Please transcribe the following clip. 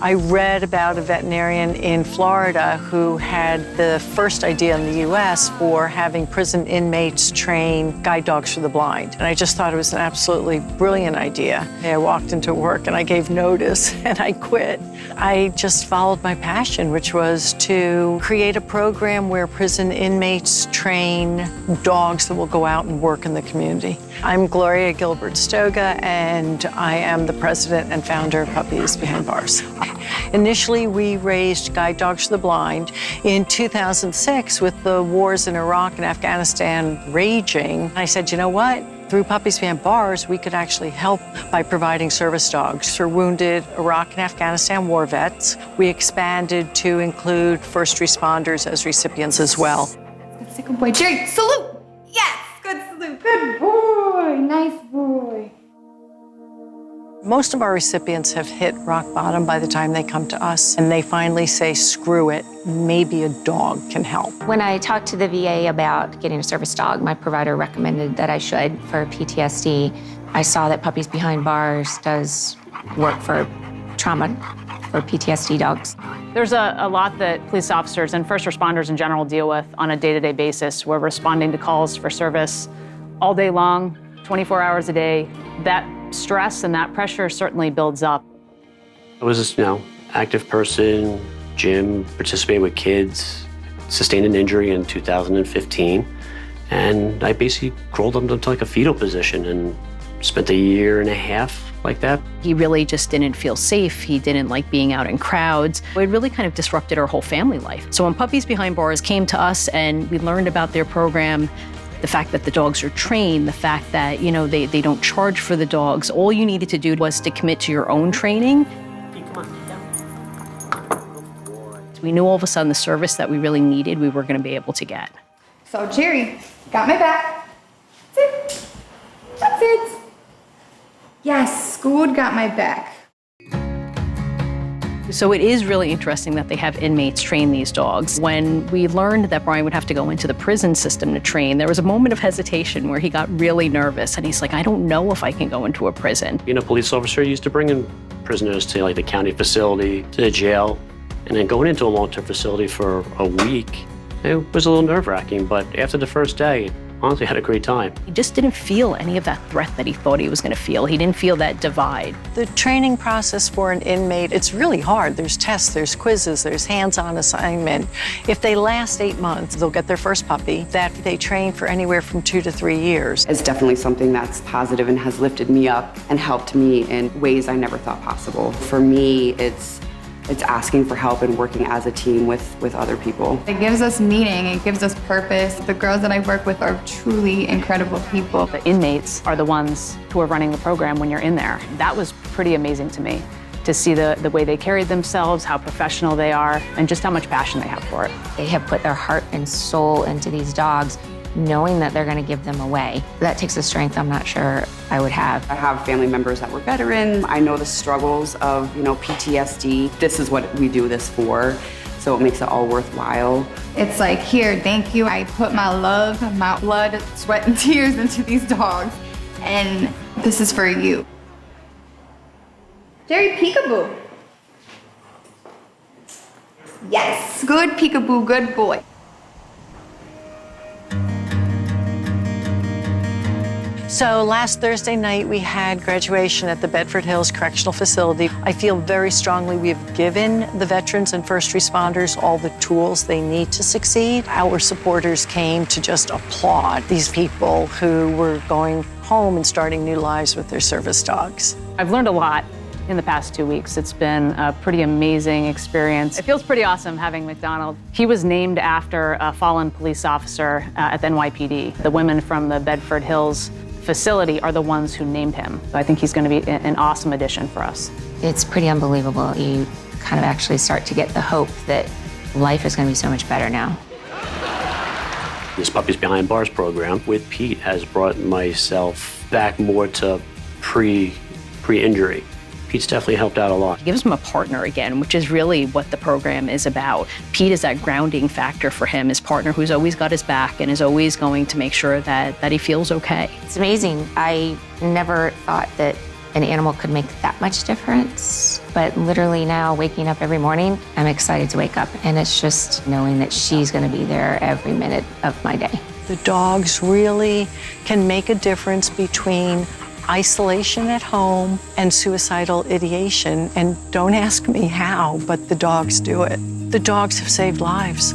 I read about a veterinarian in Florida who had the first idea in the US for having prison inmates train guide dogs for the blind. And I just thought it was an absolutely brilliant idea. I walked into work and I gave notice and I quit. I just followed my passion, which was to create a program where prison inmates train dogs that will go out and work in the community. I'm Gloria Gilbert-Stoga, and I am the president and founder of Puppies Behind Bars. Initially, we raised guide dogs for the blind. In 2006, with the wars in Iraq and Afghanistan raging, I said, you know what? Through Puppies Behind Bars, we could actually help by providing service dogs for wounded Iraq and Afghanistan war vets. We expanded to include first responders as recipients as well. That's a good boy. Jerry, salute! Yes, good salute. Good boy, nice boy. Most of our recipients have hit rock bottom by the time they come to us, and they finally say, screw it, maybe a dog can help. When I talked to the VA about getting a service dog, my provider recommended that I should for PTSD. I saw that Puppies Behind Bars does work for trauma, for PTSD dogs. There's a lot that police officers and first responders in general deal with on a day-to-day basis. We're responding to calls for service all day long, 24 hours a day. That stress and that pressure certainly builds up. I was a, active person, gym, participated with kids, sustained an injury in 2015, and I basically crawled up into like a fetal position and spent a year and a half like that. He really just didn't feel safe. He didn't like being out in crowds. It really kind of disrupted our whole family life. So when Puppies Behind Bars came to us and we learned about their program, the fact that the dogs are trained, the fact that, they don't charge for the dogs, all you needed to do was to commit to your own training. We knew all of a sudden the service that we really needed, we were going to be able to get. So Jerry, got my back. That's it. That's it. Yes, Scoot got my back. So it is really interesting that they have inmates train these dogs. When we learned that Brian would have to go into the prison system to train, there was a moment of hesitation where he got really nervous and he's like, I don't know if I can go into a prison. Being a police officer, used to bring in prisoners to like the county facility, to the jail, and then going into a long-term facility for a week, it was a little nerve-wracking, but after the first day, honestly, I had a great time. He just didn't feel any of that threat that he thought he was going to feel. He didn't feel that divide. The training process for an inmate, it's really hard. There's tests, there's quizzes, there's hands-on assignment. If they last 8 months, they'll get their first puppy. That they train for anywhere from 2 to 3 years. It's definitely something that's positive and has lifted me up and helped me in ways I never thought possible. For me, it's asking for help and working as a team with other people. It gives us meaning, it gives us purpose. The girls that I work with are truly incredible people. The inmates are the ones who are running the program when you're in there. That was pretty amazing to me, to see the way they carried themselves, how professional they are, and just how much passion they have for it. They have put their heart and soul into these dogs, knowing that they're going to give them away. That takes a strength I'm not sure I would have. I have family members that were veterans. I know the struggles of, PTSD. This is what we do this for, so it makes it all worthwhile. It's like, here, thank you. I put my love, my blood, sweat, and tears into these dogs, and this is for you. Jerry, peekaboo. Yes, good peekaboo, good boy. So last Thursday night, we had graduation at the Bedford Hills Correctional Facility. I feel very strongly we have given the veterans and first responders all the tools they need to succeed. Our supporters came to just applaud these people who were going home and starting new lives with their service dogs. I've learned a lot in the past 2 weeks. It's been a pretty amazing experience. It feels pretty awesome having McDonald. He was named after a fallen police officer at the NYPD. The women from the Bedford Hills facility are the ones who named him. So I think he's going to be an awesome addition for us. It's pretty unbelievable. You kind of actually start to get the hope that life is going to be so much better now. This Puppies Behind Bars program with Pete has brought myself back more to pre-injury. Pete's definitely helped out a lot. It gives him a partner again, which is really what the program is about. Pete is that grounding factor for him, his partner who's always got his back and is always going to make sure that he feels okay. It's amazing. I never thought that an animal could make that much difference. But literally now, waking up every morning, I'm excited to wake up. And it's just knowing that she's gonna be there every minute of my day. The dogs really can make a difference between isolation at home and suicidal ideation. And don't ask me how, but the dogs do it. The dogs have saved lives.